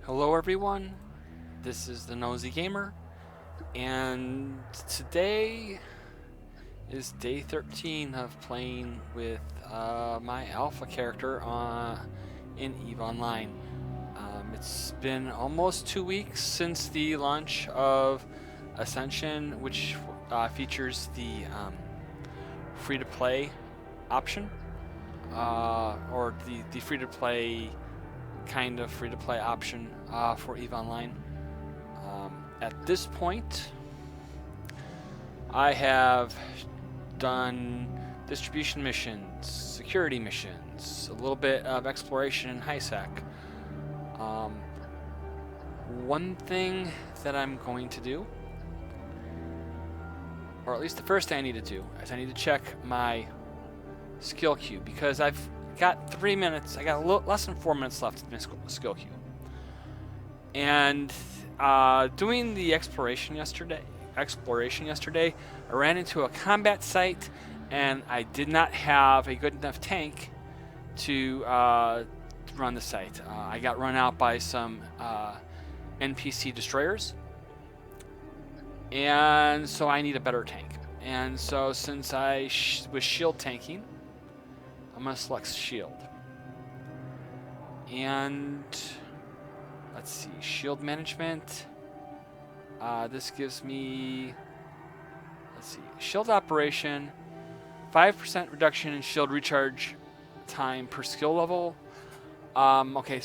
Hello everyone, this is the Nosy Gamer, and today is day 13 of playing with my alpha character in EVE Online. It's been almost 2 weeks since the launch of Ascension, which features the free-to-play option, or the free-to-play kind of free-to-play option for EVE Online. At this point, I have done distribution missions, security missions, a little bit of exploration in high sec. One thing that I'm going to do, or at least the first thing I need to do, is I need to check my skill queue, because I've got 3 minutes. I got less than 4 minutes left in my skill queue. And doing the exploration yesterday, I ran into a combat site, and I did not have a good enough tank to run the site. I got run out by some NPC destroyers, and so I need a better tank. And so since I was shield tanking, I'm going to select shield. And let's see, shield management. This gives me, let's see, shield operation, 5% reduction in shield recharge time per skill level. Okay,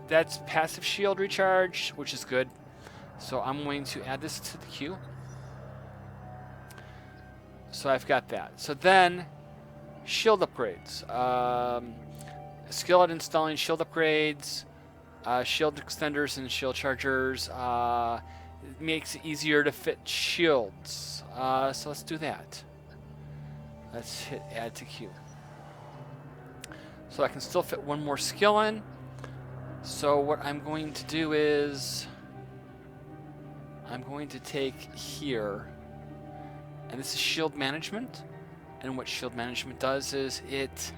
that's passive shield recharge, which is good. So I'm going to add this to the queue. So I've got that. So then, shield upgrades. Skill at installing shield upgrades, shield extenders and shield chargers. It makes it easier to fit shields. So let's do that. Let's hit add to queue. So I can still fit one more skill in. So what I'm going to do is I'm going to take here, and this is shield management. And what shield management does is it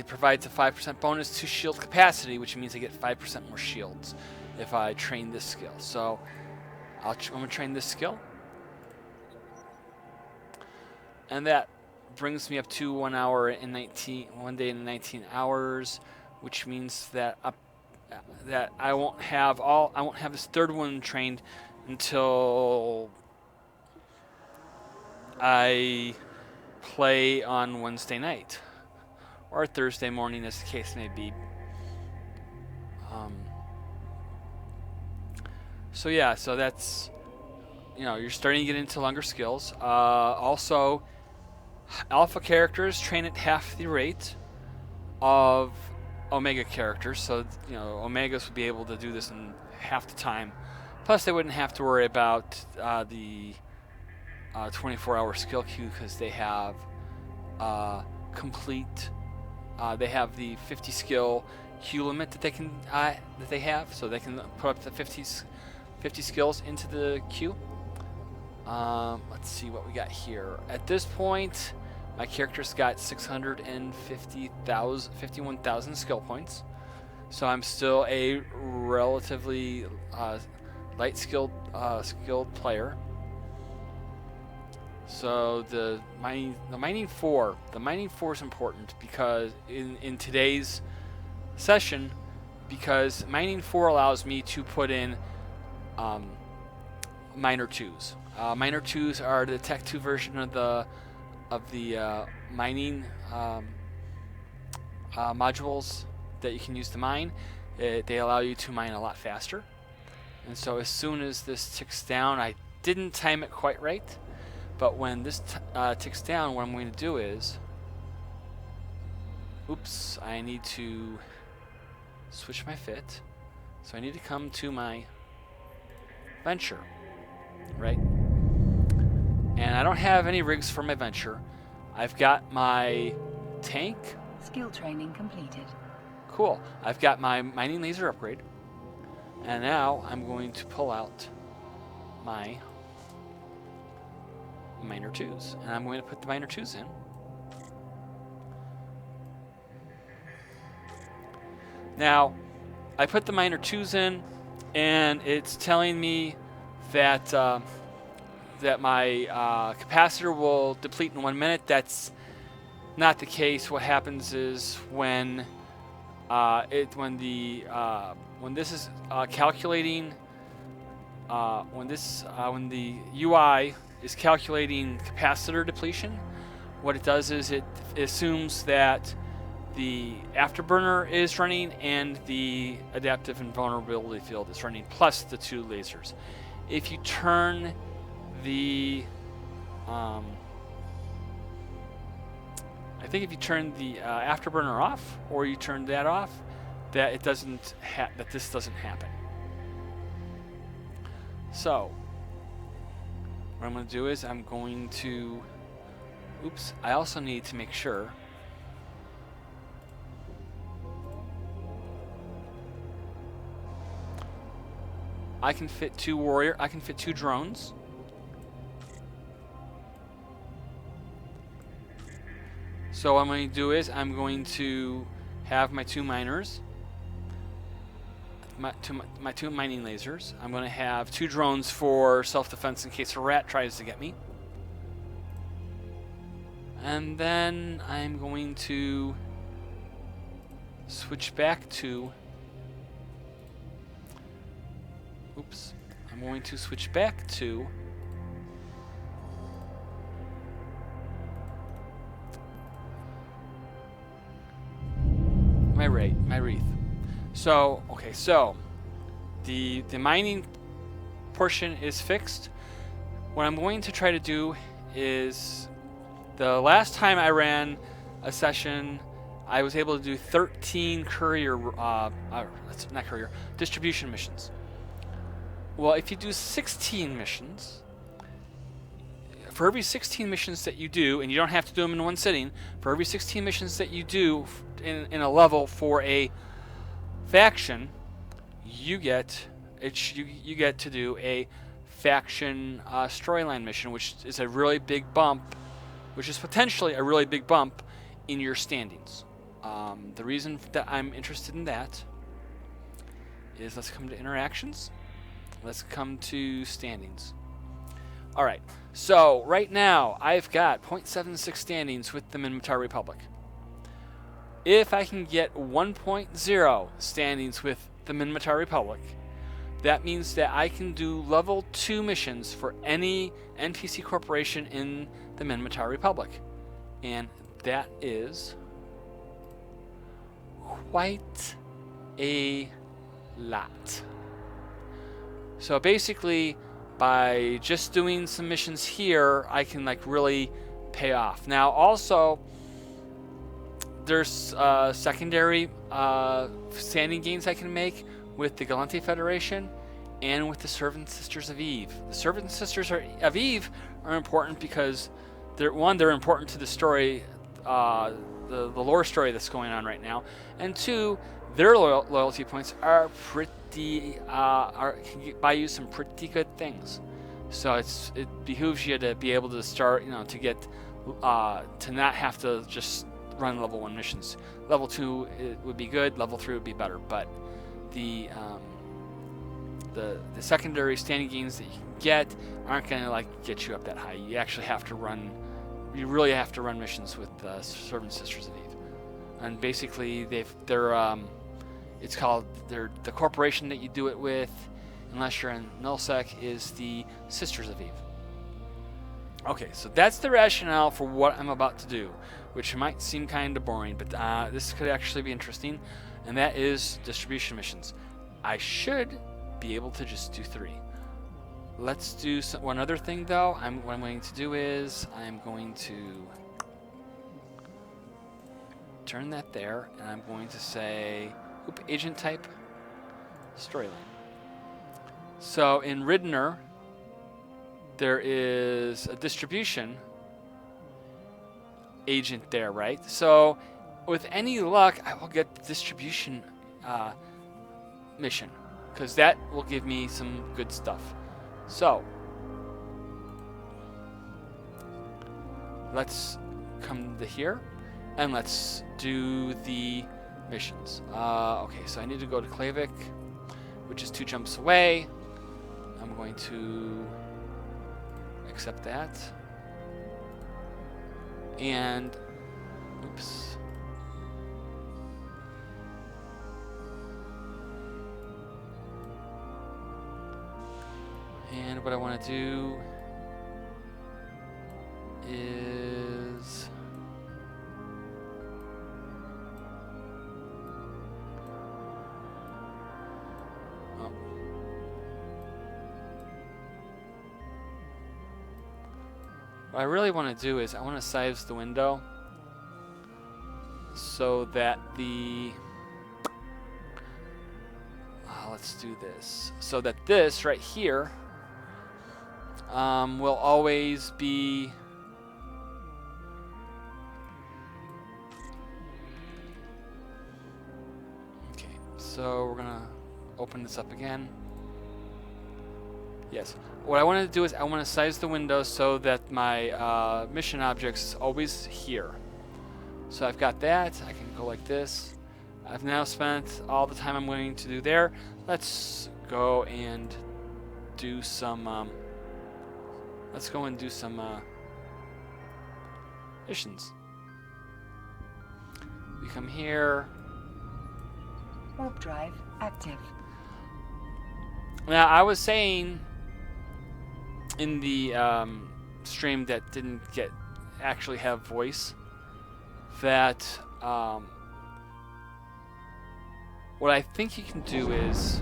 provides a 5% bonus to shield capacity, which means I get 5% more shields if I train this skill. So I'm going to train this skill. And that brings me up to 1 day in 19 hours, which means that I won't have this third one trained until I play on Wednesday night or Thursday morning, as the case may be. So yeah, so that's, you're starting to get into longer skills. Also, alpha characters train at half the rate of omega characters, so omegas would be able to do this in half the time. Plus, they wouldn't have to worry about the 24-hour skill queue, because they have they have the 50 skill queue limit that they have, so they can put up to 50 skills into the queue. Let's see what we got here. At this point, my character's got 51,000 skill points, so I'm still a relatively light skilled player. So the mining 4 is important, because in today's session, because mining 4 allows me to put in miner 2s. Miner 2s are the Tech 2 version of the mining modules that you can use to mine. They allow you to mine a lot faster. And so as soon as this ticks down, I didn't time it quite right, but when this ticks down, what I'm going to do is, I need to switch my fit. So I need to come to my venture, right? And I don't have any rigs for my venture. I've got my tank. Skill training completed. Cool. I've got my mining laser upgrade. And now I'm going to pull out my miner 2s. And I'm going to put the miner 2s in. Now, I put the minor 2s in, and it's telling me that that my capacitor will deplete in 1 minute. That's not the case. What happens is when when this is calculating when the UI is calculating capacitor depletion, what it does is it assumes that the afterburner is running and the adaptive invulnerability field is running, plus the 2 lasers. If you turn the I think if you turn the afterburner off, or you turn that off, that this doesn't happen. So what I'm going to do is I'm going to I also need to make sure I can fit 2 drones. So what I'm going to do is I'm going to have my 2 miners, my 2 mining lasers. I'm going to have 2 drones for self-defense in case a rat tries to get me. And then I'm going to switch back to I'm going to switch back to my wreath. So okay, so the mining portion is fixed. What I'm going to try to do is, the last time I ran a session, I was able to do 13 distribution missions. Well, if you do 16 missions, for every 16 missions that you do, and you don't have to do them in one sitting, for every 16 missions that you do in a level for a faction, you get to do a faction storyline mission, which is a really big bump, which is potentially a really big bump in your standings. The reason that I'm interested in that is, let's come to interactions. Let's come to standings. All right, so right now I've got 0.76 standings with the Minmatar Republic. If I can get 1.0 standings with the Minmatar Republic, that means that I can do level 2 missions for any NPC corporation in the Minmatar Republic. And that is quite a lot. So basically, by just doing some missions here, I can really pay off. Now also, there's secondary standing gains I can make with the Galante Federation and with the Servant Sisters of Eve. The Servant Sisters of Eve are important because they're important to the story, the lore story that's going on right now, and 2, their loyalty points are can buy you some pretty good things. So it behooves you to be able to start, to get to not have to just run level 1 missions. Level 2 would be good. Level 3 would be better. But the secondary standing gains that you can get aren't going to get you up that high. You actually have to run. You really have to run missions with the Servant Sisters of Eve. And basically, it's called the corporation that you do it with, unless you're in nullsec, is the Sisters of Eve. Okay, so that's the rationale for what I'm about to do, which might seem kind of boring, but this could actually be interesting, and that is distribution missions. I should be able to just do 3. Let's do one other thing, though. What I'm going to do is I'm going to turn that there, and I'm going to say agent type storyline. So in Ridner, there is a distribution agent there, right? So with any luck, I will get the distribution mission, because that will give me some good stuff. So let's come to here, and let's do the missions. Okay, so I need to go to Klavik, which is 2 jumps away. I'm going to accept that. And, oops. And what I want to do is what I really want to do is I want to size the window so that the let's do this so that this right here will always be okay. So we're gonna open this up again. Yes. What I want to do is I want to size the window so that my mission objects is always here. So I've got that. I can go like this. I've now spent all the time I'm willing to do there. Let's go and do some. Let's go and do some missions. We come here. Warp drive active. Now I was saying in the stream that didn't actually have voice that what I think you can do is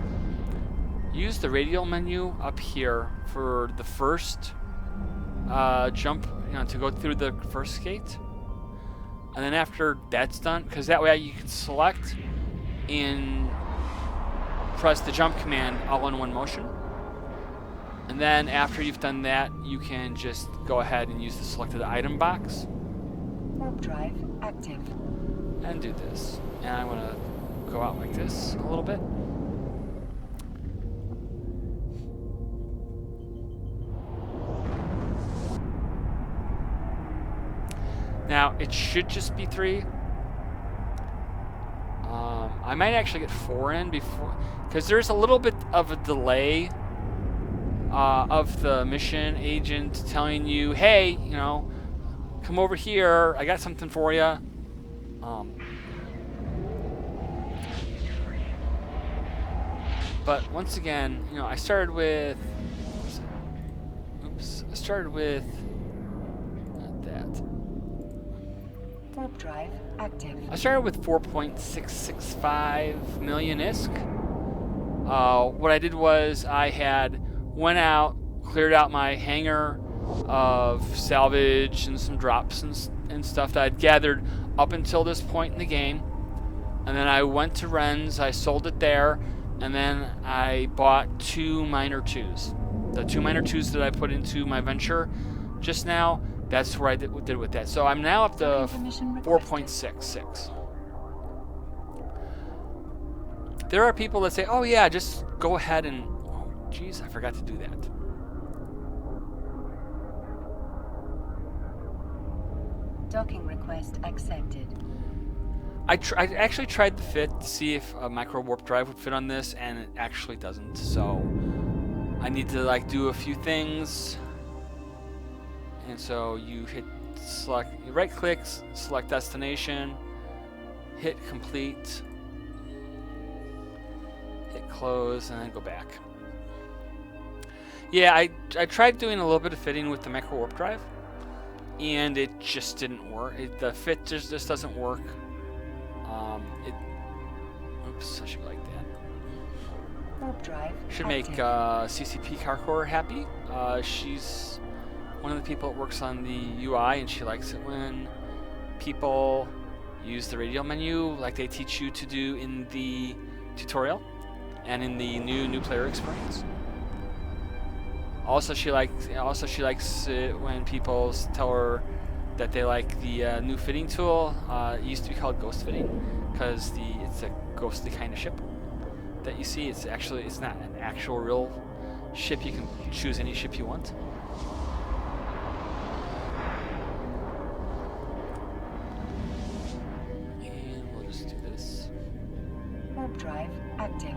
use the radial menu up here for the first jump, to go through the first gate, and then after that's done, because that way you can select and press the jump command all in one motion, and then after you've done that you can just go ahead and use the selected item box. Warp drive active. And do this, and I'm gonna go out like this a little bit. Now, it should just be 3. I might actually get 4 in before, because there's a little bit of a delay of the mission agent telling you, hey, come over here, I got something for you. But once again, I started with, not that. Warp drive active. I started with 4.665 million ISK. What I did was I went out, cleared out my hangar of salvage and some drops and stuff that I'd gathered up until this point in the game. And then I went to Ren's, I sold it there, and then I bought 2 minor 2s. The 2 minor 2s that I put into my venture just now, that's where I did with that. So I'm now up to 4.66. There are people that say, oh yeah, just go ahead and... Oh, geez, I forgot to do that. Docking request accepted. I actually tried the fit to see if a micro warp drive would fit on this, and it actually doesn't. So I need to do a few things. And so you you right click, select destination, hit complete, hit close, and then go back. Yeah, I tried doing a little bit of fitting with the micro warp drive, and it just didn't work. The fit just doesn't work. Oops, I should like that. Warp drive Should make CCP Carcore happy. She's one of the people that works on the UI, and she likes it when people use the radial menu like they teach you to do in the tutorial and in the new player experience. Also, she likes it when people tell her that they like the new fitting tool. It used to be called ghost fitting because it's a ghostly kind of ship that you see. It's not an actual real ship. You can choose any ship you want. And we'll just do this. Warp drive active.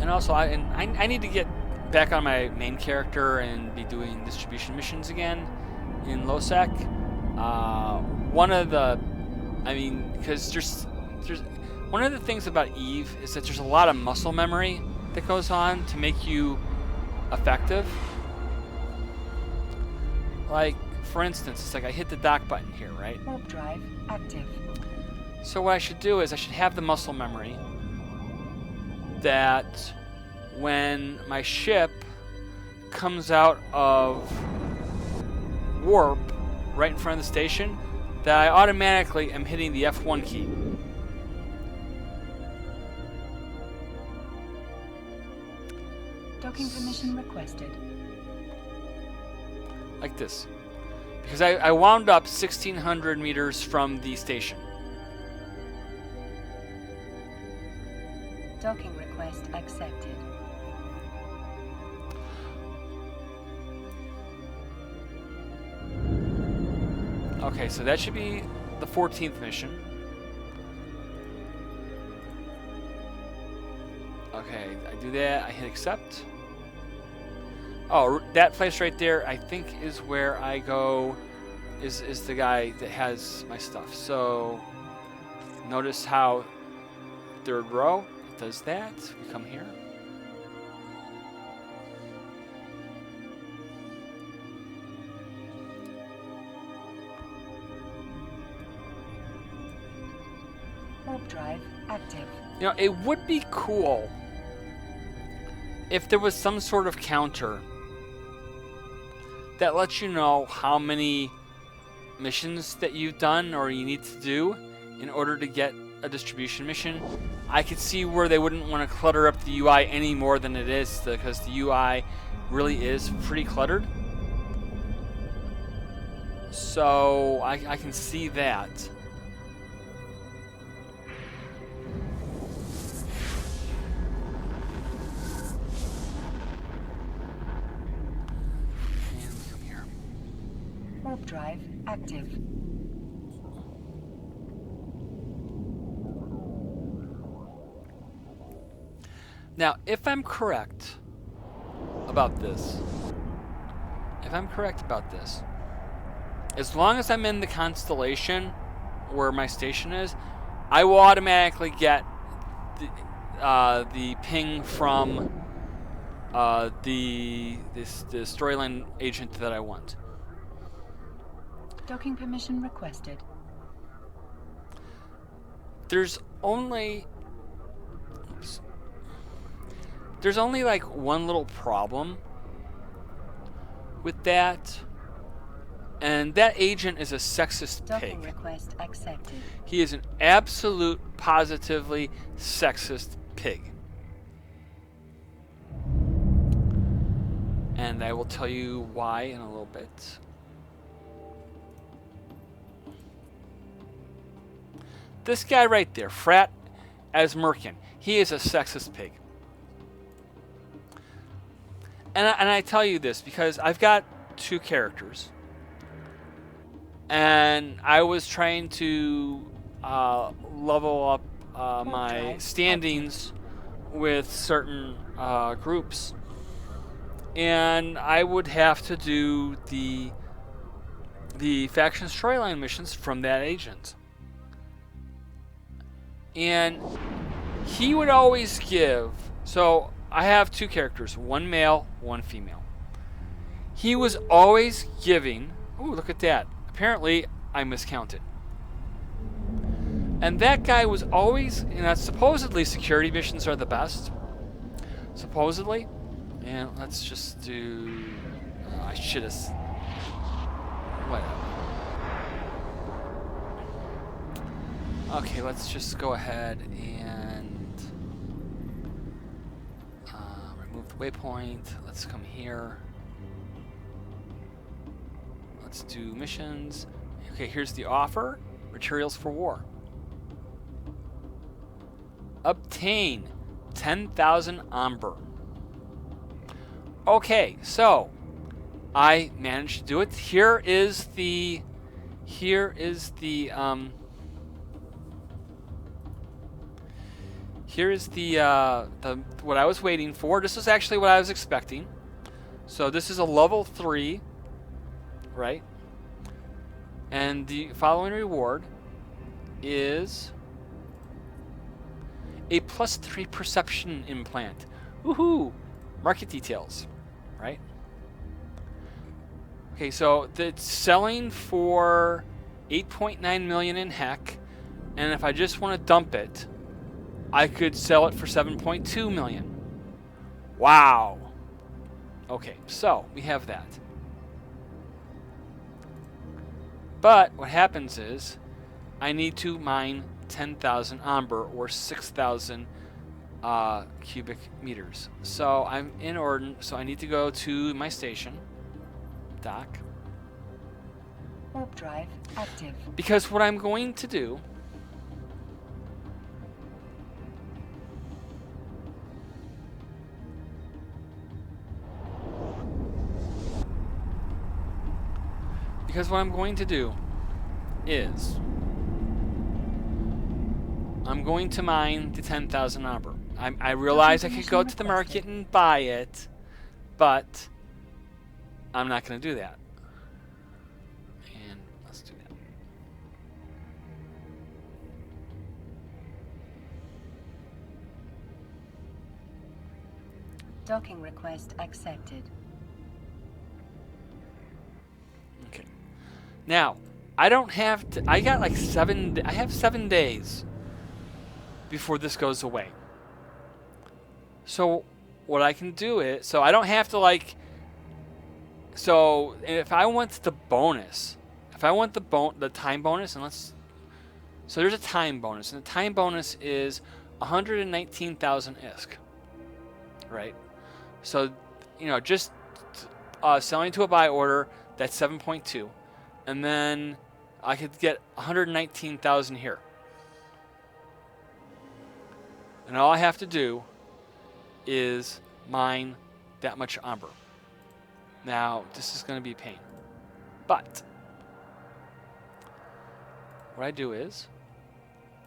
And also, I need to get back on my main character and be doing distribution missions again in Losec. One of the, because there's one of the things about Eve is that there's a lot of muscle memory that goes on to make you effective. Like, for instance, it's like I hit the dock button here, right? Warp drive active. So what I should do is I should have the muscle memory that when my ship comes out of warp right in front of the station, that I automatically am hitting the F1 key. Docking permission requested. Like this. Because I wound up 1,600 meters from the station. Docking request accepted. Okay, so that should be the 14th mission. Okay, I do that, I hit accept. Oh, that place right there, I think, is where I go, is the guy that has my stuff. So, notice how third row, it does that. We come here. Warp drive active. You know, it would be cool if there was some sort of counter that lets you know how many missions that you've done or you need to do in order to get a distribution mission. I could see where they wouldn't want to clutter up the UI any more than it is, because the UI really is pretty cluttered. So I can see that. Warp drive active. Now, if I'm correct about this, as long as I'm in the constellation where my station is, I will automatically get the ping from the storyline agent that I want. Docking permission requested. There's only like one little problem with that, and that agent is a sexist Docking pig. request accepted. He is an absolute, positively sexist pig. And I will tell you why in a little bit. This guy right there, Frat as Merkin, he is a sexist pig. And I tell you this because I've got two characters. And I was trying to level up my standings with certain groups. And I would have to do the faction storyline missions from that agent. And he would always give, so I have two characters, one male, one female. He was always giving, ooh, look at that. Apparently, I miscounted. And that guy was always, supposedly security missions are the best. Supposedly. And let's just do, I should have, whatever. Okay, let's just go ahead and remove the waypoint. Let's come here. Let's do missions. Okay, here's the offer. Materials for war. Obtain 10,000 amber. Okay, so I managed to do it. Here is the what I was waiting for. This is actually what I was expecting. So this is a level 3, right? And the following reward is a +3 perception implant. Woohoo! Market details, right? Okay, so it's selling for 8.9 million in heck, and if I just want to dump it, I could sell it for 7.2 million. Wow. Okay, so we have that. But what happens is I need to mine 10,000 amber or 6,000 cubic meters. So I'm in order, so I need to go to my station, dock. Warp drive active. Because what I'm going to do is I'm going to mine the 10,000 amber. I realize I could go to the market and buy it, but I'm not going to do that. And let's do that. Docking request accepted. Okay. Now, I don't have to, I got like I have 7 days before this goes away. So what I can do is, so I don't have to like, so if I want the bonus, if I want the time bonus, and so there's a time bonus, and the time bonus is 119,000 ISK, right? So, just selling to a buy order, that's 7.2, and then I could get 119,000 here. And all I have to do is mine that much amber. Now, this is going to be a pain. But what I do is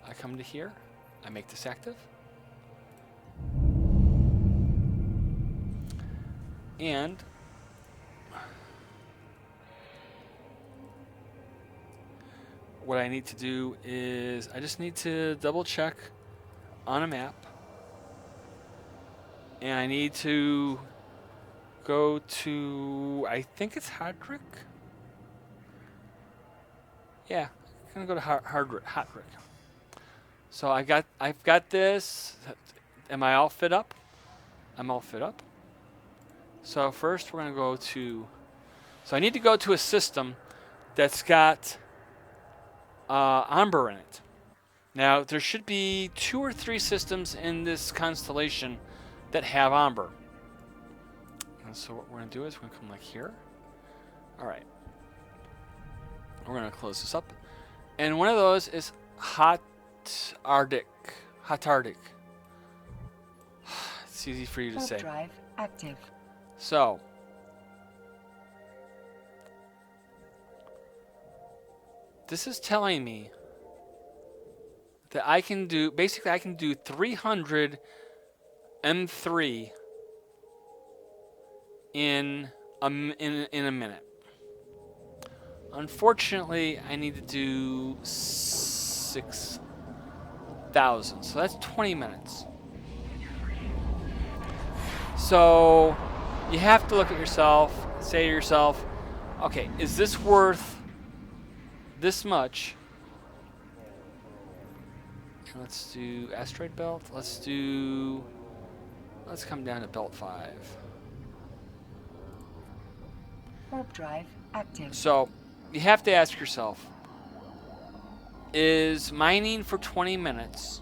I come to here, I make this active, and what I need to do is I just need to double check on a map, and I need to go to, I think it's Hardrick. Yeah, I'm gonna go to Hardrick. So I've got this. Am I all fit up? I'm all fit up. So first we're gonna go to, so I need to go to a system that's got amber in it. Now, there should be 2 or 3 systems in this constellation that have amber. And so what we're going to do is we're going to come like here. All right. We're going to close this up. And one of those is Hot Arctic. It's easy for you to say. Drive active. So, this is telling me that I can do, basically I can do 300 M3 in a minute. Unfortunately, I need to do 6,000, so that's 20 minutes. So you have to look at yourself, say to yourself, okay, is this worth this much? Let's do asteroid belt. Let's come down to belt 5. Warp drive active. So you have to ask yourself, is mining for 20 minutes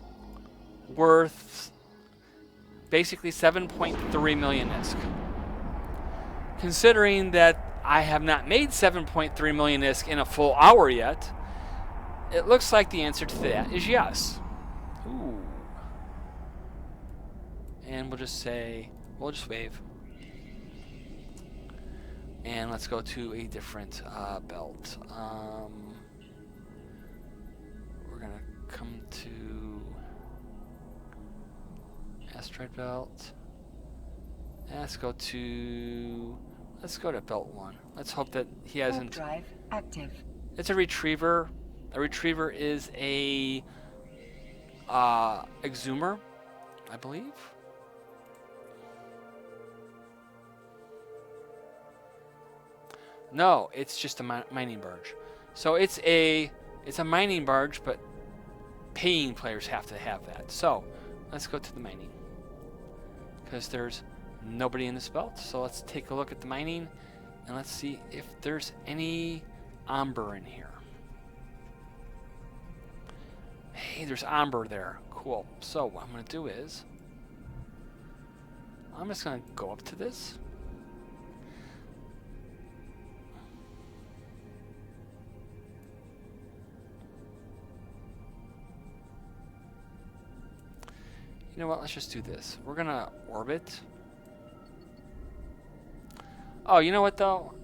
worth basically 7.3 million ISK? Considering that I have not made 7.3 million ISK in a full hour yet, it looks like the answer to that is yes. Ooh. And we'll just say, we'll just wave. And let's go to a different belt. We're gonna come to asteroid belt. And let's go to belt 1. Let's hope that he Warp hasn't. drive active. It's a retriever. A retriever is a exhumer, I believe. No, it's just a mining barge. So it's a mining barge, but paying players have to have that. So let's go to the mining, because there's nobody in this belt. So let's take a look at the mining, and let's see if there's any amber in here. Hey, there's amber there. Cool. So what I'm going to do is I'm just going to go up to this. You know what? Let's just do this. We're going to orbit. Oh, you know what, though?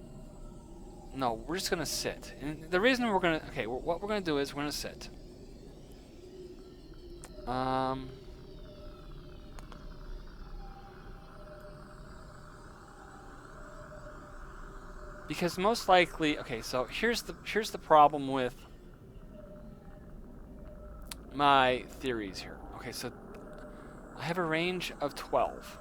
No, we're just going to sit. And the reason we're going to... Okay, what we're going to do is we're going to sit. Because most likely... Okay, so here's the problem with my theories here. Okay, so I have a range of 12.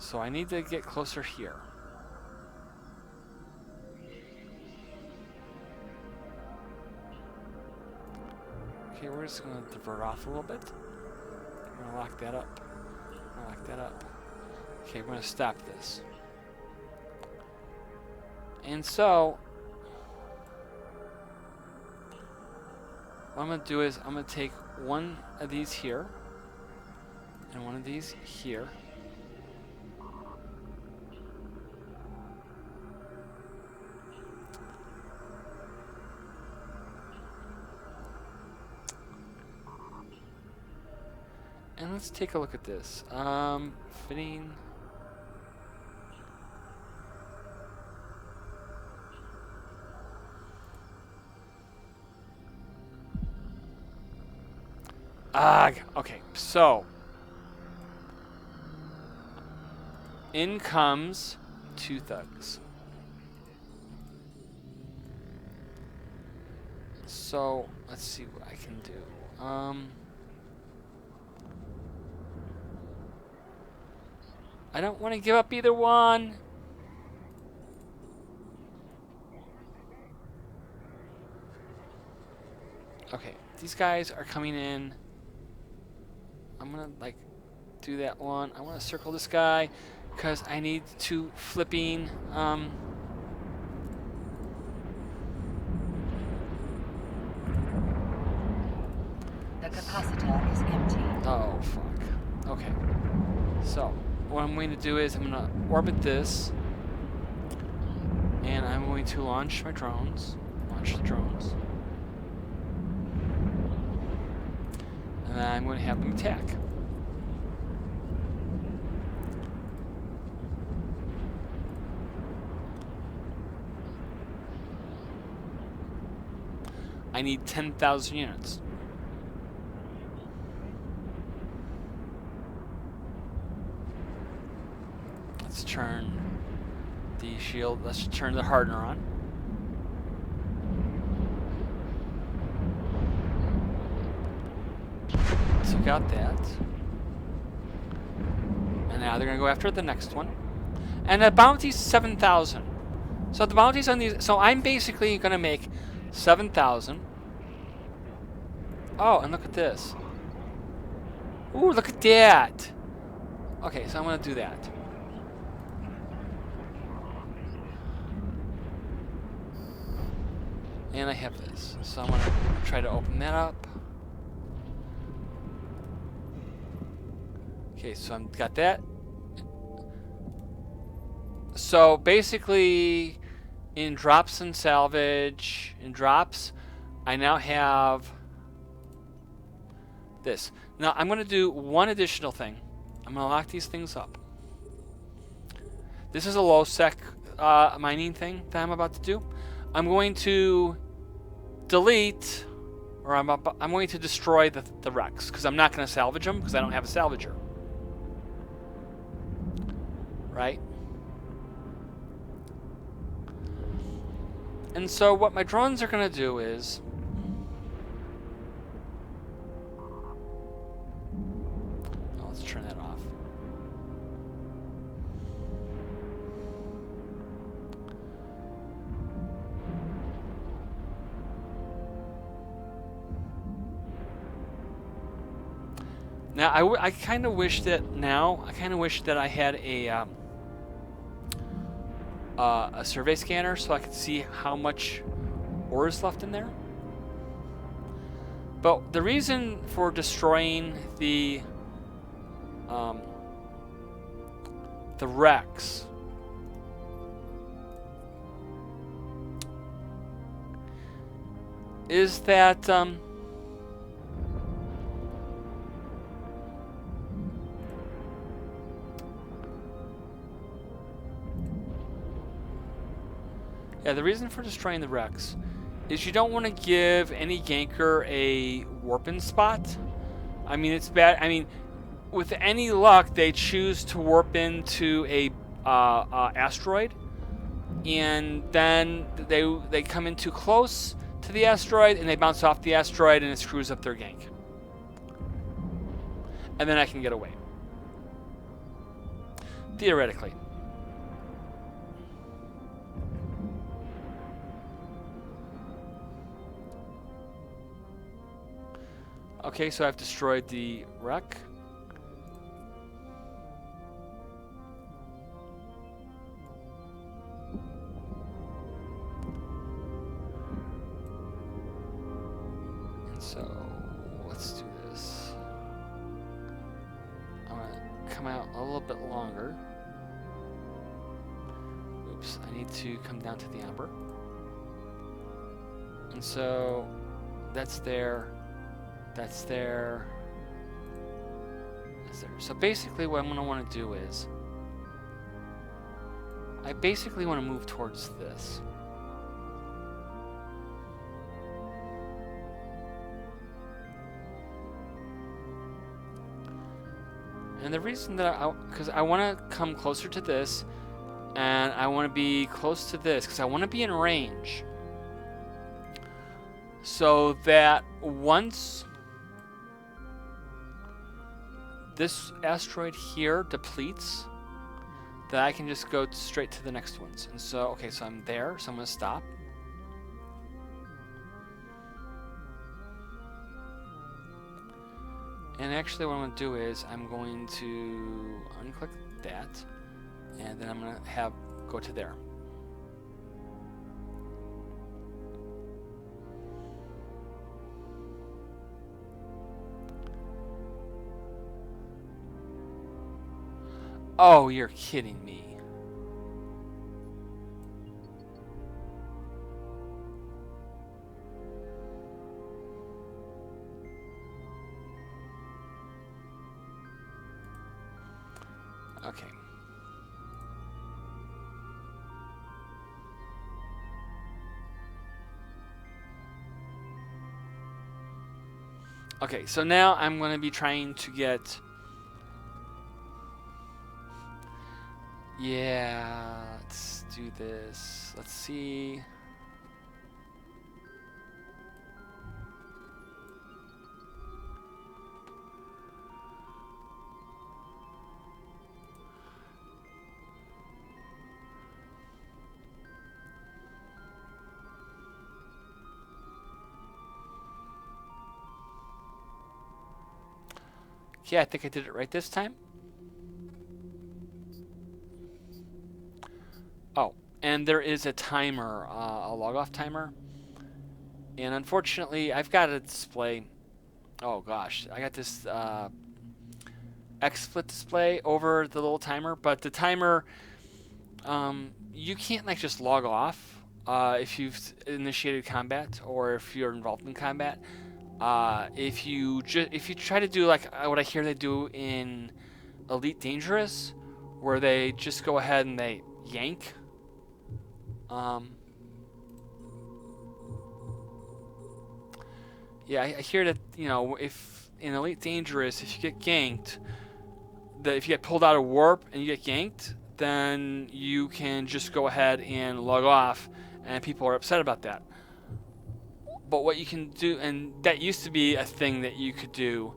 So I need to get closer here. Okay, we're just going to divert off a little bit. We're going to lock that up. Lock that up. Okay, we're going to stop this. And so what I'm going to do is I'm going to take one of these here and one of these here. And let's take a look at this. Fitting. Okay, so in comes 2 thugs. So let's see what I can do. I don't want to give up either one. Okay, these guys are coming in. I'm gonna like do that one. I want to circle this guy because I need to flipping The capacitor is empty. Oh fuck. Okay. So what I'm going to do is I'm going to orbit this, and I'm going to launch my drones. Launch the drones. And then I'm going to have them attack. I need 10,000 units. Let's turn the shield. Let's turn the hardener on. So got that. And now they're going to go after the next one. And the bounty's 7,000. So the bounty's on these. So I'm basically going to make 7,000. Oh, and look at this. Ooh, look at that. Okay, so I'm going to do that. And I have this. So I'm going to try to open that up. Okay, so I've got that. So basically, in drops and salvage, in drops, I now have this. Now I'm going to do one additional thing. I'm going to lock these things up. This is a low sec mining thing that I'm about to do. I'm going to delete, or I'm going to destroy the wrecks, because I'm not going to salvage them because I don't have a salvager. Right? And so what my drones are going to do is, let's turn that off. Now I kind of wish that I had a survey scanner so I could see how much ore is left in there. But the reason for destroying the wrecks is that the reason for destroying the wrecks is you don't want to give any ganker a warp-in spot. I mean, it's bad. I mean, with any luck, they choose to warp into a asteroid, and then they come in too close to the asteroid, and they bounce off the asteroid, and it screws up their gank. And then I can get away. Theoretically. Okay, so I've destroyed the wreck. And so, let's do this. I'm going to come out a little bit longer. Oops, I need to come down to the amber. And so, that's there. That's there. That's there. So basically what I'm going to want to do is I basically want to move towards this. And the reason that because I want to come closer to this, and I want to be close to this because I want to be in range. So that once this asteroid here depletes, that I can just go straight to the next ones. And so, okay, so I'm there, so I'm going to stop. And actually what I'm going to do is I'm going to unclick that, and then I'm going to go to there. Oh, you're kidding me. Okay. Okay, so now I'm going to be trying to get... Yeah, let's do this. Let's see. Yeah, I think I did it right this time. Oh, and there is a timer, a log-off timer. And unfortunately, I've got a display. Oh gosh, I got this XSplit display over the little timer, but the timer, you can't like just log off if you've initiated combat or if you're involved in combat. If you try to do like what I hear they do in Elite Dangerous, where they just go ahead and they yank. Yeah, I hear that, if in Elite Dangerous, if you get ganked, that if you get pulled out of warp and you get yanked, then you can just go ahead and log off, and people are upset about that. But what you can do, and that used to be a thing that you could do,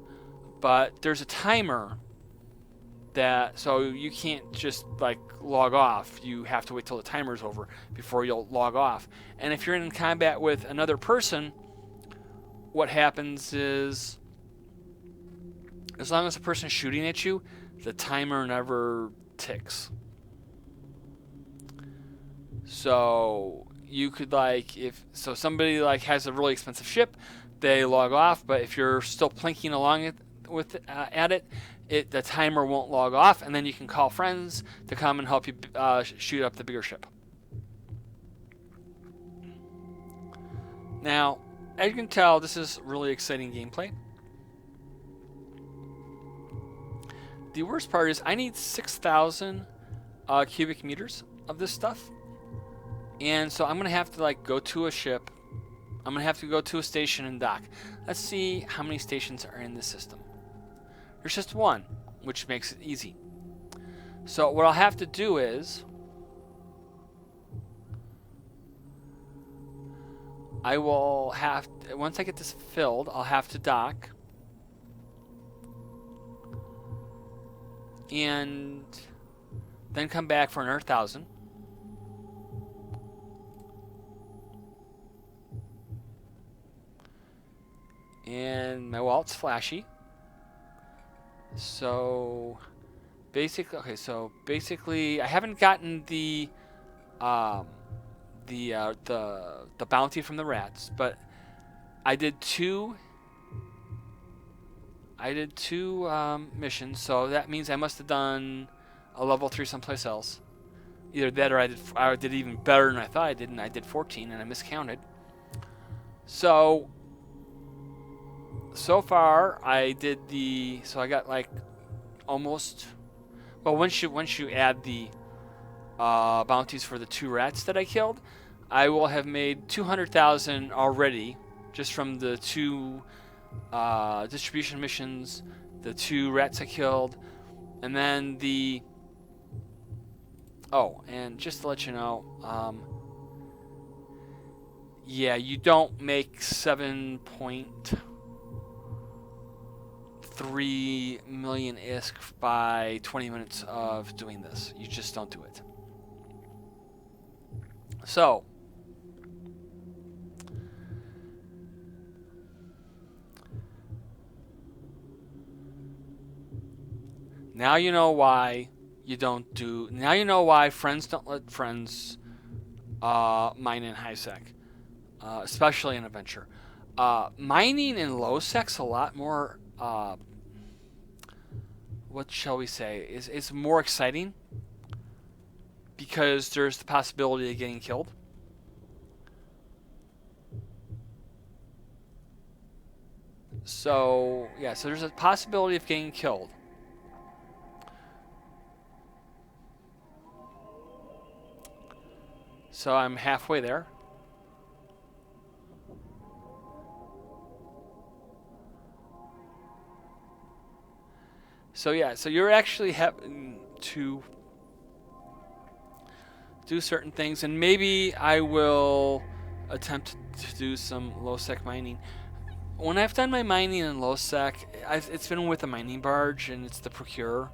but there's a timer so you can't just like log off. You have to wait till the timer's over before you'll log off. And if you're in combat with another person, what happens is, as long as the person's shooting at you, the timer never ticks. So you could if somebody has a really expensive ship, they log off. But if you're still plinking along at it, the timer won't log off, and then you can call friends to come and help you shoot up the bigger ship. Now, as you can tell, this is really exciting gameplay. The worst part is I need 6,000 cubic meters of this stuff. And so I'm going to have to go to a ship. I'm going to have to go to a station and dock. Let's see how many stations are in this system. There's just one, which makes it easy. So what I'll have to do is once I get this filled, I'll have to dock. And then come back for another 1,000. And my wallet's flashy. So basically, I haven't gotten the bounty from the rats, but I did two missions, so that means I must have done a level 3 someplace else. Either that or I did even better than I thought I did, and I did 14 and I miscounted. So far I did I got almost, well, once you add the bounties for the 2 rats that I killed, I will have made 200,000 already just from the 2 distribution missions, the 2 rats I killed, and then and just to let you know, yeah, you don't make 7.3 million ISK by 20 minutes of doing this. You just don't do it. So now you know why you don't do. Now you know why friends don't let friends mine in high sec, especially in adventure. Mining in low sec's a lot more. What shall we say? Is more exciting because there's the possibility of getting killed. So yeah, so there's a possibility of getting killed. So I'm halfway there. So yeah, so you're actually having to do certain things, and maybe I will attempt to do some low sec mining. When I've done my mining in low sec, it's been with a mining barge, and it's the Procurer.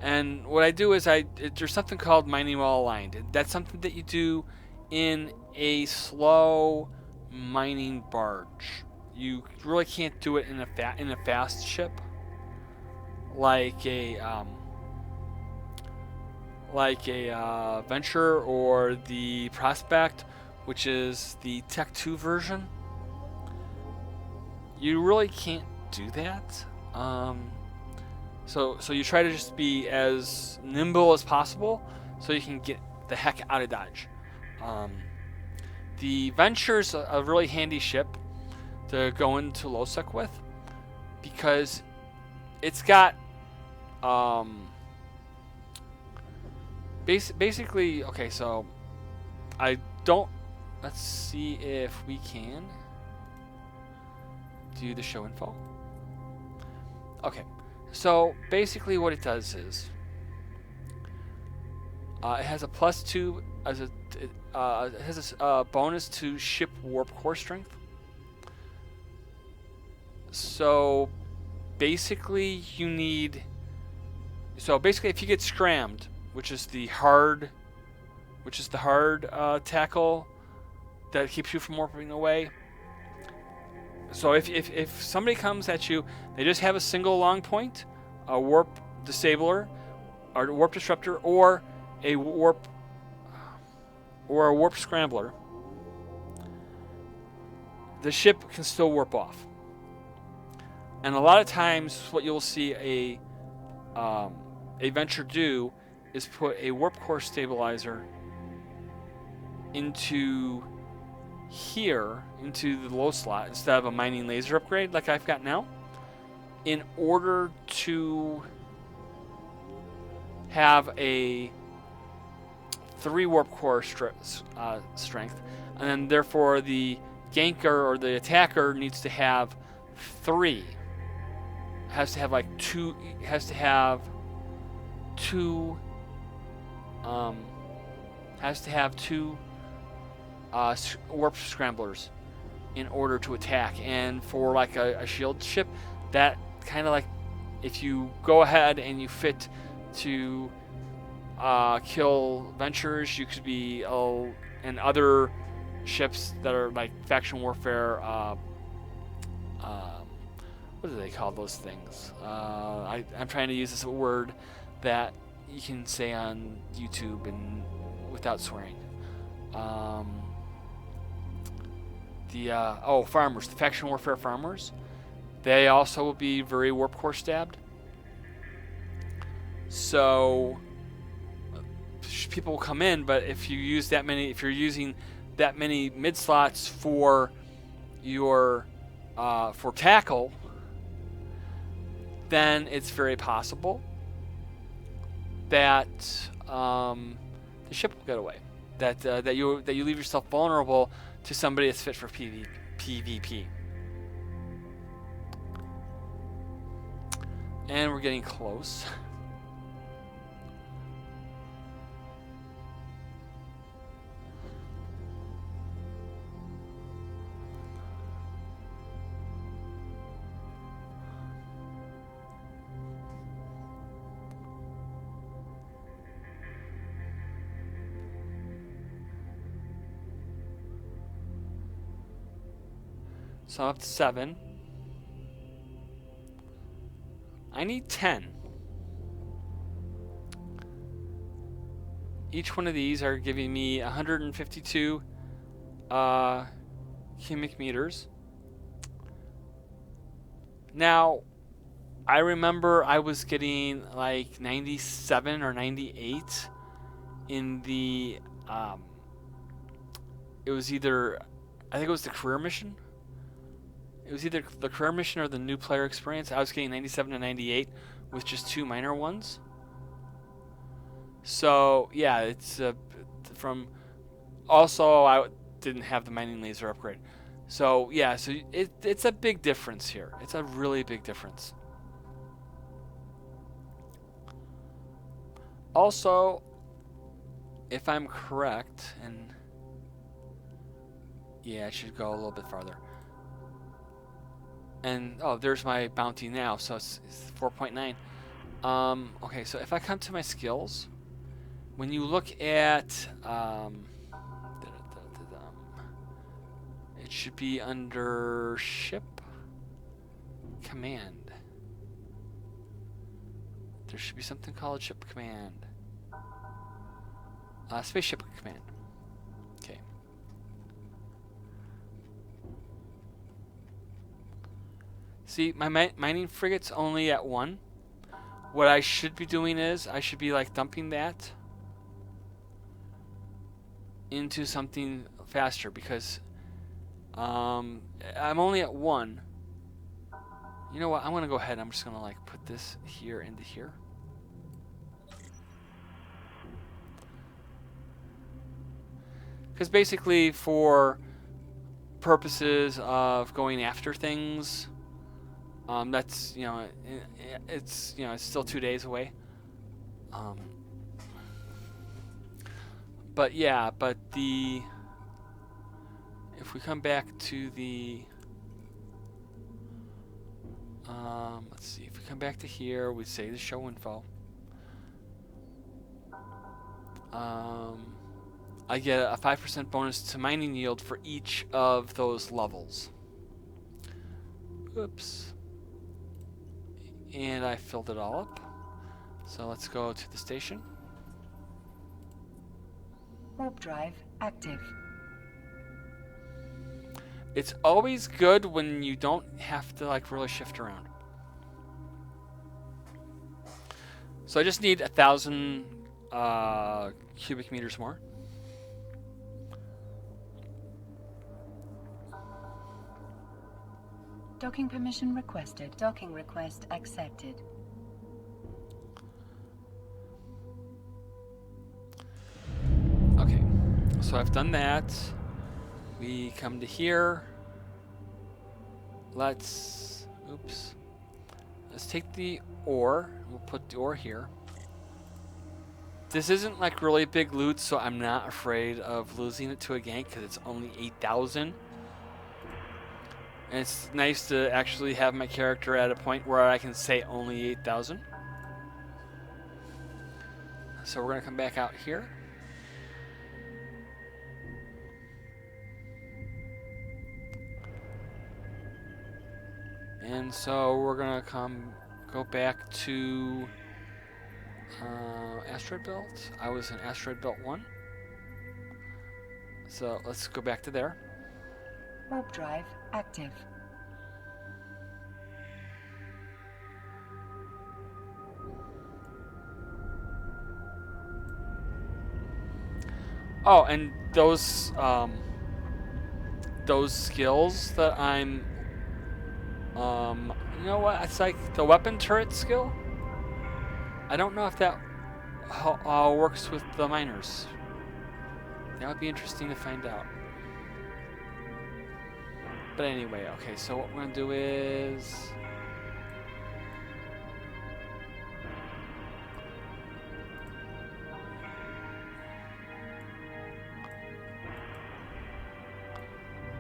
And what I do is there's something called mining while aligned. That's something that you do in a slow mining barge. You really can't do it in a fast ship, like a Venture or the Prospect, which is the Tech 2 version. You really can't do that. So you try to just be as nimble as possible so you can get the heck out of Dodge. The Venture's a really handy ship to go into Losec with, because it's got basically, okay, so I don't, let's see if we can do the show info. Okay, so basically what it does is it has a +2 as it has a bonus to ship warp core strength. So basically you need, so basically if you get scrammed, which is the hard tackle that keeps you from warping away. So if somebody comes at you, they just have a single long point, a warp disabler, or a warp disruptor, or a warp scrambler, the ship can still warp off. And a lot of times what you'll see a Venture do is put a warp core stabilizer into here, into the low slot, instead of a mining laser upgrade like I've got now, in order to have a 3 warp core strength, and then therefore the ganker or the attacker needs to have 3. Has to have like 2. Has to have 2. Has to have 2 warp scramblers in order to attack. And for like a shield ship, that kind of like, if you go ahead and you fit to kill Ventures, you could be and other ships that are like faction warfare. What do they call those things? I'm trying to use this word that you can say on YouTube and without swearing. Farmers, the faction warfare farmers. They also will be very warp core stabbed. So people will come in, but if you use that many, if you're using that many mid slots for your for tackle, then it's very possible that the ship will get away. That you leave yourself vulnerable to somebody that's fit for PvP. And we're getting close. So I'm up to 7. I need 10. Each one of these are giving me 152 cubic meters. Now, I remember I was getting like 97 or 98 in the it was either, I think it was the career mission. It was either the career mission or the new player experience. I was getting 97 to 98 with just 2 minor ones. So yeah, it's from. Also, I didn't have the mining laser upgrade. So yeah, so it's a big difference here. It's a really big difference. Also, if I'm correct, and yeah, I should go a little bit farther. And oh, there's my bounty now, so it's 4.9. Okay, so if I come to my skills, when you look at it should be under ship command. There should be something called ship command. Spaceship command. Okay. See, my mining frigate's only at 1. What I should be doing is I should be like dumping that into something faster because I'm only at 1. You know what? I'm gonna go ahead. I'm just gonna like put this here into here. Because basically, for purposes of going after things, that's it's it's still 2 days away. But yeah, but if we come back to the let's see, if we come back to here, we say the show info. I get a 5% bonus to mining yield for each of those levels. Oops. And I filled it all up. So let's go to the station. Warp drive active. It's always good when you don't have to like really shift around. So I just need 1,000 cubic meters more. Docking permission requested. Docking request accepted. Okay, so I've done that. We come to here. Let's take the ore. We'll put the ore here. This isn't like really big loot, so I'm not afraid of losing it to a gank because it's only 8,000. And it's nice to actually have my character at a point where I can say only 8,000. So we're going to come back out here. And so we're going to go back to Asteroid Belt. I was in Asteroid Belt 1. So let's go back to there. Warp drive active. Oh, and those skills that I'm you know what? It's like the weapon turret skill. I don't know if that works with the miners. That would be interesting to find out. But anyway, okay, so what we're going to do is...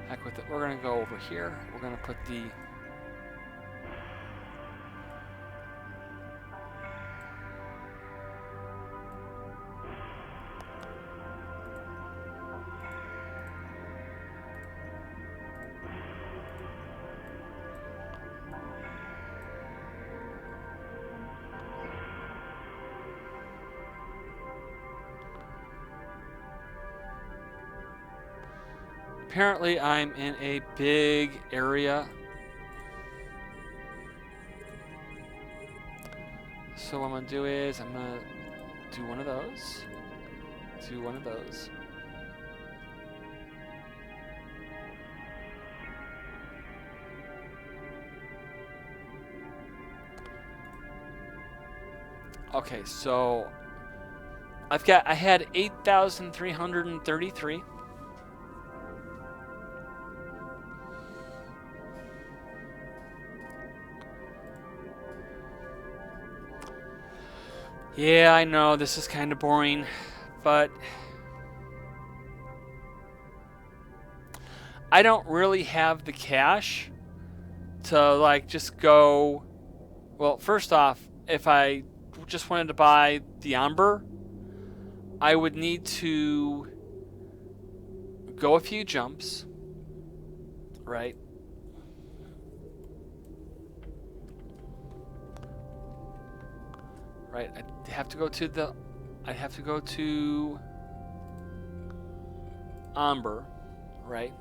heck with it. We're going to go over here. We're going to put the... Apparently, I'm in a big area. So what I'm going to do is I'm going to do one of those. Do one of those. Okay, so I had 8,333. Yeah, I know this is kind of boring, but I don't really have the cash to like just go. Well, first off, if I just wanted to buy the Amber, I would need to go a few jumps, right? Right, I'd have to go to Amber, right?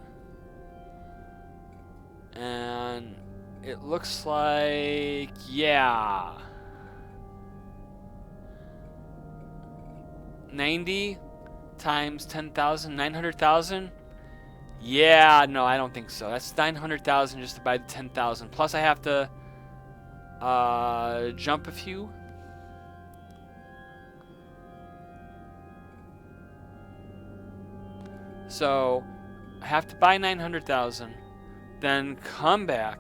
And it looks like, yeah, 90 times 10,000, 900,000. Yeah, no, I don't think so. That's 900,000 just to buy the 10,000. Plus I have to jump a few. So I have to buy 900,000, then come back,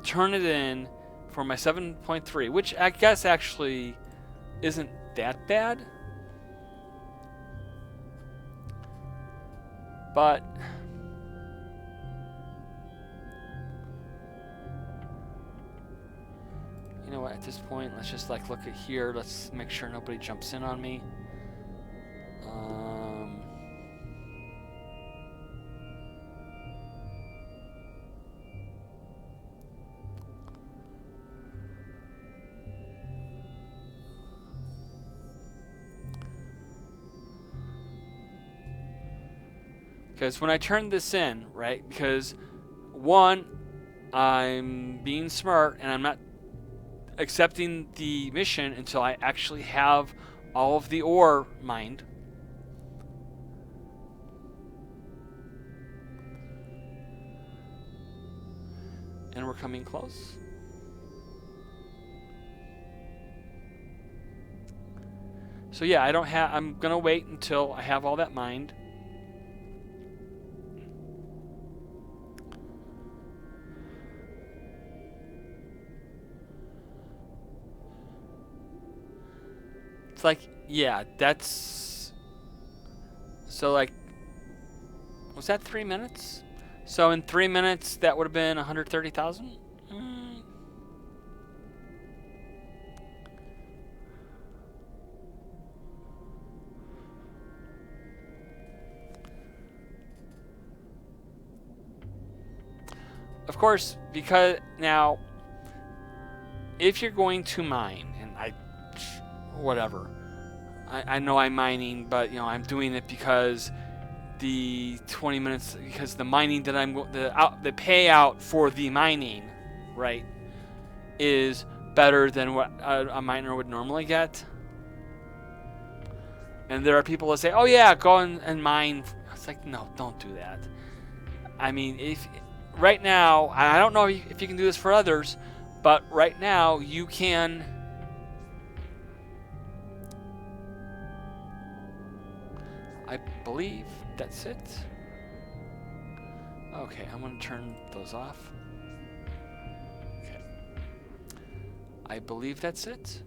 turn it in for my 7.3, which I guess actually isn't that bad. But you know what, at this point, let's just like look at here. Let's make sure nobody jumps in on me. Because when I turn this in, right, because one, I'm being smart and I'm not accepting the mission until I actually have all of the ore mined. And we're coming close. So yeah, I'm gonna wait until I have all that mined. It's like, yeah, that's... So, like, was that 3 minutes? So in 3 minutes, that would have been 130,000? Of course, because now, if you're going to mine, and whatever. I know I'm mining, but you know I'm doing it because the 20 minutes, because the mining that the payout for the mining, right, is better than what a miner would normally get. And there are people that say, "Oh yeah, go and mine." It's like, no, don't do that. I mean, if right now, I don't know if you can do this for others, but right now you can. I believe that's it. Okay, I'm going to turn those off. Okay. I believe that's it.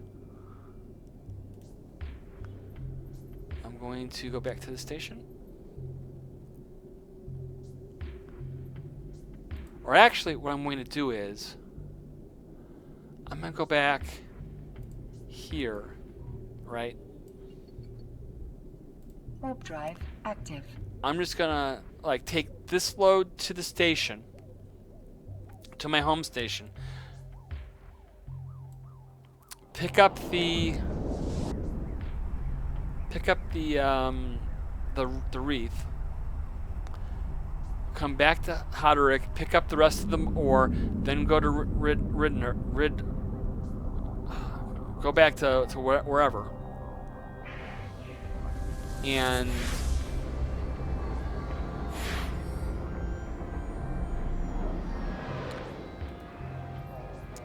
I'm going to go back to the station. Or actually, what I'm going to do is, I'm going to go back here, right? Warp drive active. I'm just gonna like take this load to the station, to my home station. Pick up the wreath. Come back to Hoderick, pick up the rest of the ore, then go to go back to wherever. And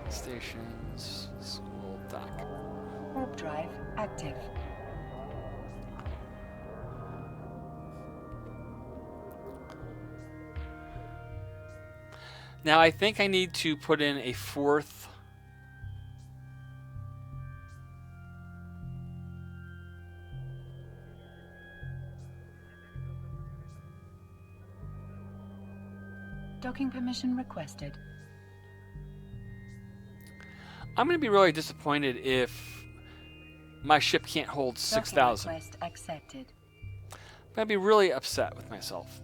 stations, school, dock. Warp drive active. Now I think I need to put in a fourth. Docking permission requested. I'm going to be really disappointed if my ship can't hold 6,000. Request accepted. I'm going to be really upset with myself.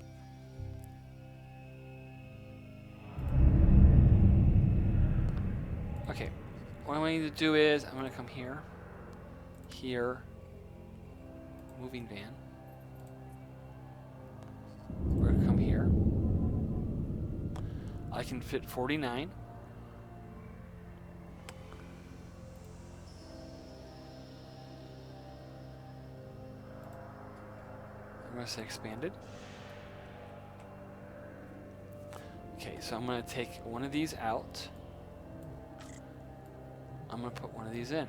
Okay, what I need to do is I'm going to come here, moving van. We're going to come here. I can fit 49. I'm going to say expanded. Okay, so I'm going to take one of these out. I'm going to put one of these in.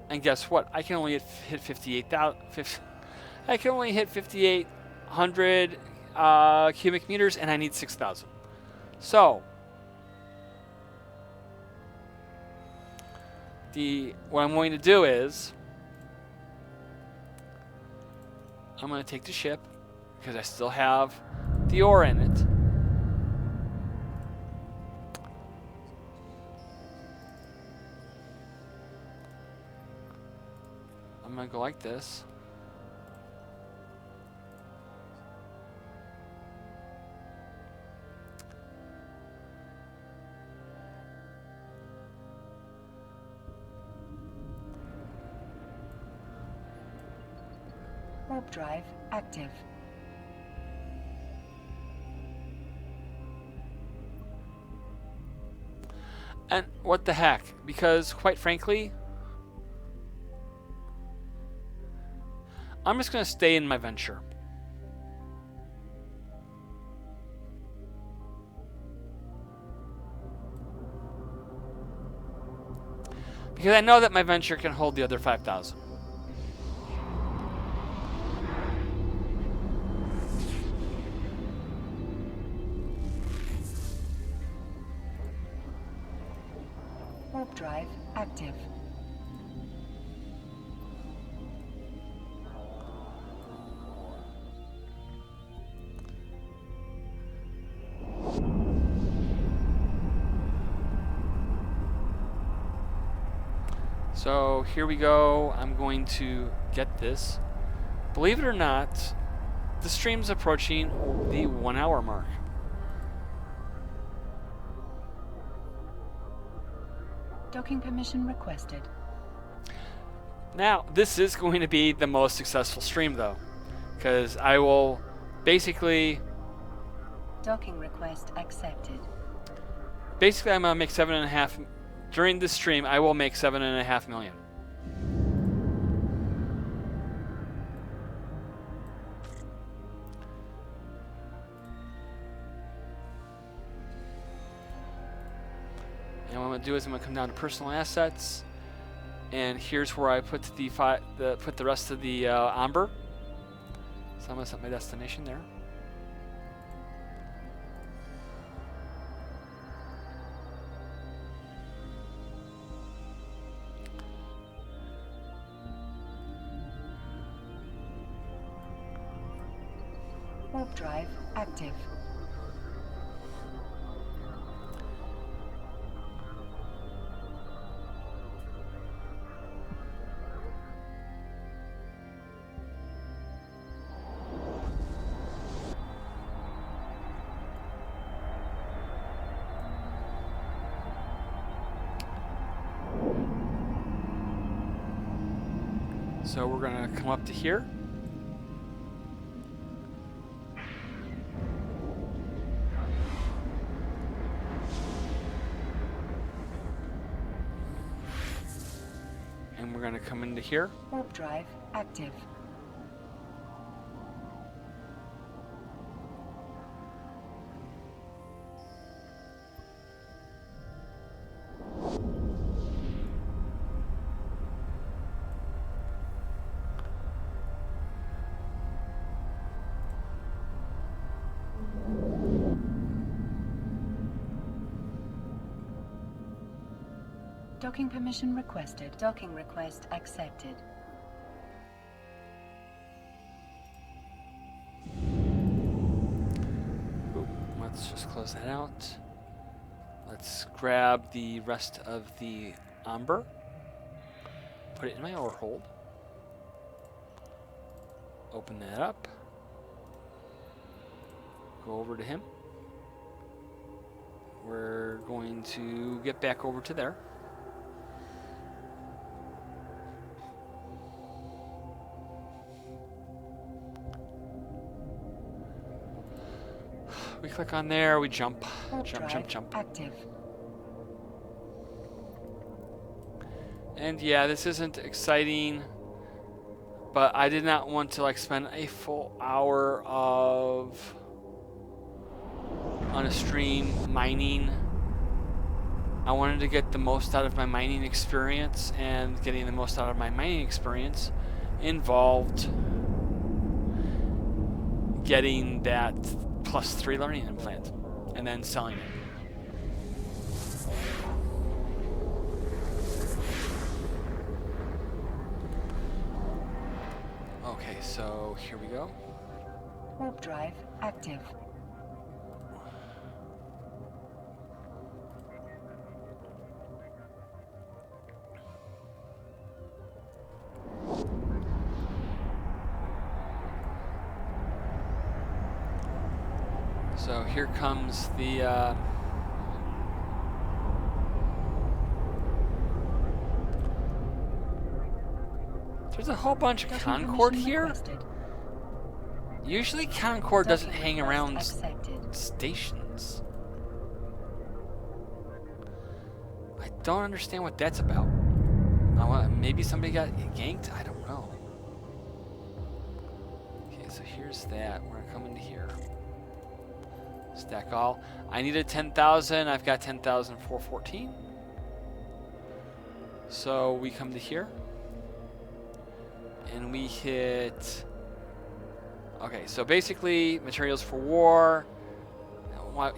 And guess what? I can only hit 58,000. I can only hit 5,800 cubic meters, and I need 6,000. So what I'm going to do is I'm going to take the ship because I still have the ore in it. I'm going to go like this. Warp drive active. And what the heck? Because quite frankly, I'm just going to stay in my venture. Because I know that my venture can hold the other 5,000. Warp drive active. So here we go. I'm going to get this. Believe it or not, the stream's approaching the 1 hour mark. Docking permission requested. Now, this is going to be the most successful stream though, because I will basically... Docking request accepted. Basically, I'm going to make 7.5... During this stream, I will make 7.5 million. And what I'm going to do is I'm going to come down to personal assets, and here's where I put the rest of the amber. So I'm going to set my destination there. Warp drive active. So we're going to come up to here. And we're going to come into here. Warp drive active. Docking permission requested. Docking request accepted. Ooh, let's just close that out. Let's grab the rest of the amber. Put it in my ore hold. Open that up. Go over to him. We're going to get back over to there. We click on there, we jump. Jump, jump, jump. Active. And yeah, this isn't exciting, but I did not want to like spend a full hour on a stream mining. I wanted to get the most out of my mining experience, and getting the most out of my mining experience involved getting that +3 learning implant and then selling it. Okay, so here we go. Warp drive active. So here comes the there's a whole bunch of Concord here. Requested. Usually Concord doesn't Docking hang request around accepted. stations. I don't understand what that's about. Maybe somebody got ganked? I don't know. Okay, so here's that. We're gonna come into here. Stack all. I needed 10,000. I've got 10,414. So we come to here. And we hit... Okay, so basically, materials for war.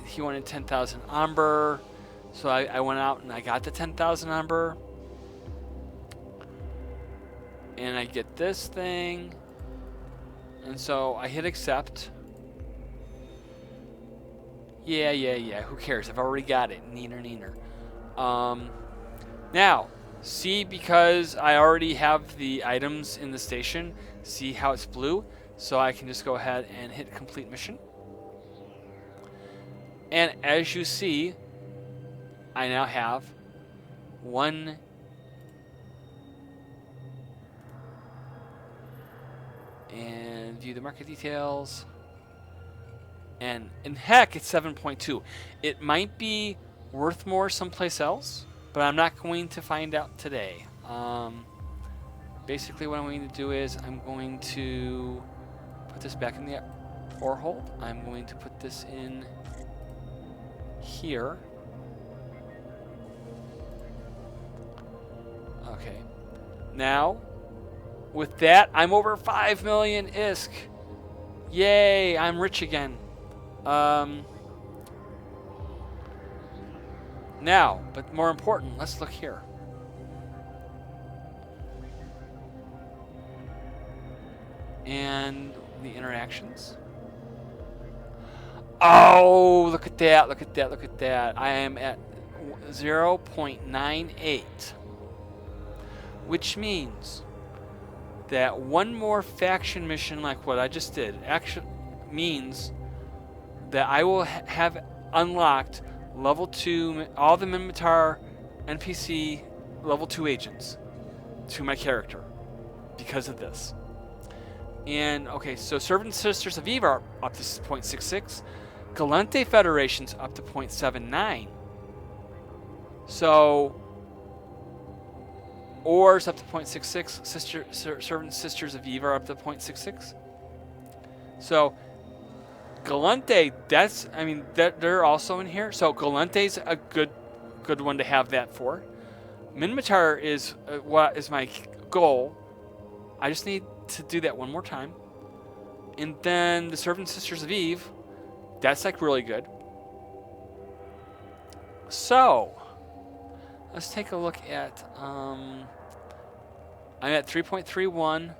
He wanted 10,000 amber. So I went out and I got the 10,000 amber. And I get this thing. And so I hit accept. Yeah. Who cares? I've already got it. Neener. Now, see, because I already have the items in the station, see how it's blue? So I can just go ahead and hit complete mission. And as you see, I now have one. And view the market details. And heck, it's 7.2. It might be worth more someplace else, but I'm not going to find out today. Basically what I'm going to do is I'm going to put this back in the ore hold. I'm going to put this in here. Okay. Now, with that, I'm over 5 million ISK. Yay, I'm rich again. Now, but more important, let's look here. And the interactions. Oh, look at that. I am at 0.98. Which means that one more faction mission like what I just did actually means that I will have unlocked level 2, all the Minmatar NPC level 2 agents to my character because of this. And okay, so Servant Sisters of Eve are up to 0.66. Galante Federation's up to 0.79. So Or's up to 0.66. Servant Sisters of Eve are up to 0.66. So Galante, they're also in here. So Galante's a good one to have that for. Minmatar is what is my goal. I just need to do that one more time. And then the Servant Sisters of Eve, that's like really good. So let's take a look at I'm at 3.31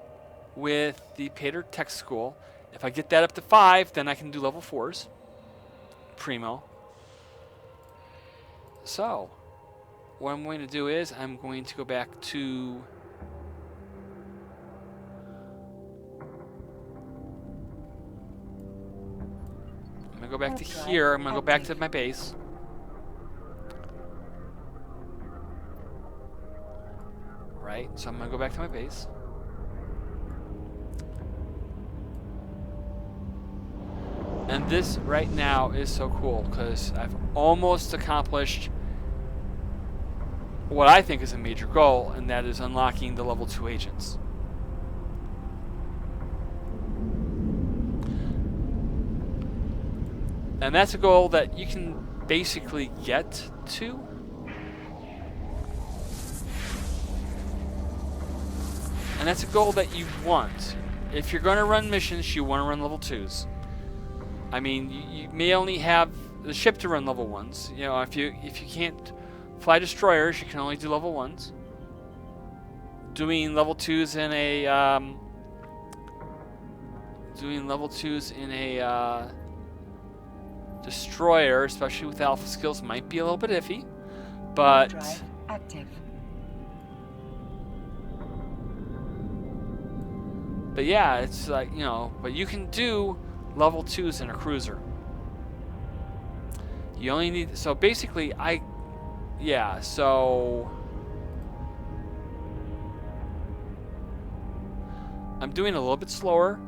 with the Pater Tech School. If I get that up to 5, then I can do level 4s. Primo. So, what I'm going to do is I'm going to go back to here. I'm going to go back to my base. Right, so I'm going to go back to my base. And this right now is so cool because I've almost accomplished what I think is a major goal, and that is unlocking the level 2 agents. And that's a goal that you can basically get to. And that's a goal that you want. If you're going to run missions, you want to run level 2s. I mean, you may only have the ship to run level 1s. You know, if you can't fly destroyers, you can only do level 1s. Doing level 2s in a destroyer, especially with alpha skills, might be a little bit iffy, but Drive active. But yeah, it's like, you know, but you can do level 2s in a cruiser. You only need, so basically so I'm doing a little bit slower.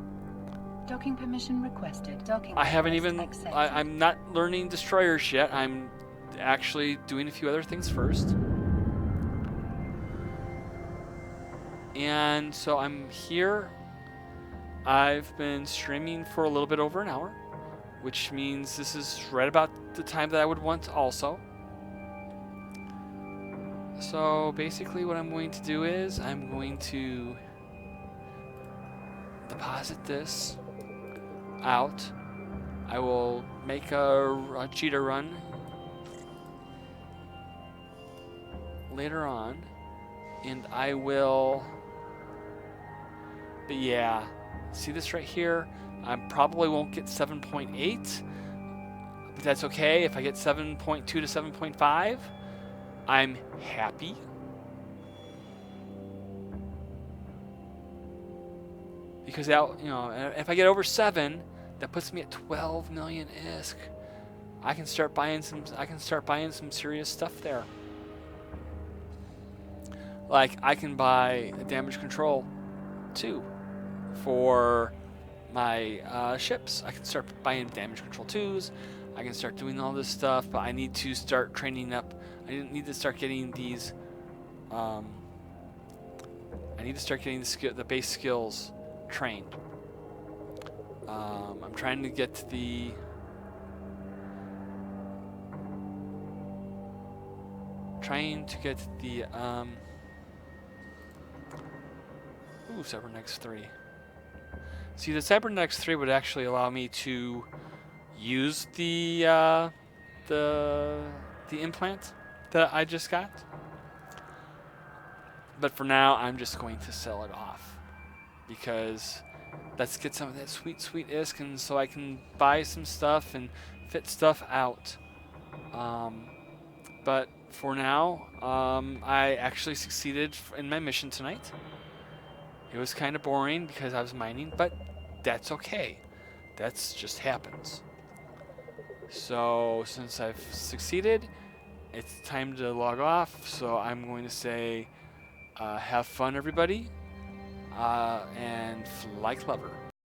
Docking permission requested. Docking I haven't request even, accepted. I'm not learning destroyers yet. I'm actually doing a few other things first. And so I'm here. I've been streaming for a little bit over an hour, which means this is right about the time that I would want also. So basically what I'm going to do is I'm going to deposit this out. I will make a cheetah run later on, and I will, but yeah, see this right here? I probably won't get 7.8, but that's okay. If I get 7.2 to 7.5, I'm happy. Because that, you know, if I get over 7, that puts me at 12 million ISK. I can start buying some serious stuff there. Like, I can buy a damage control too for my ships. I can start buying damage control 2s. I can start doing all this stuff, but I need to start training up. I need to start getting these. I need to start getting the base skills trained. I'm trying to get the Cybernetics 3. See, the Cybernetics 3 would actually allow me to use the implant that I just got. But for now, I'm just going to sell it off, because let's get some of that sweet ISK, and so I can buy some stuff and fit stuff out. But for now, I actually succeeded in my mission tonight. It was kind of boring because I was mining, but that's okay. That's just happens. So since I've succeeded, it's time to log off. So I'm going to say, have fun, everybody, and fly clever.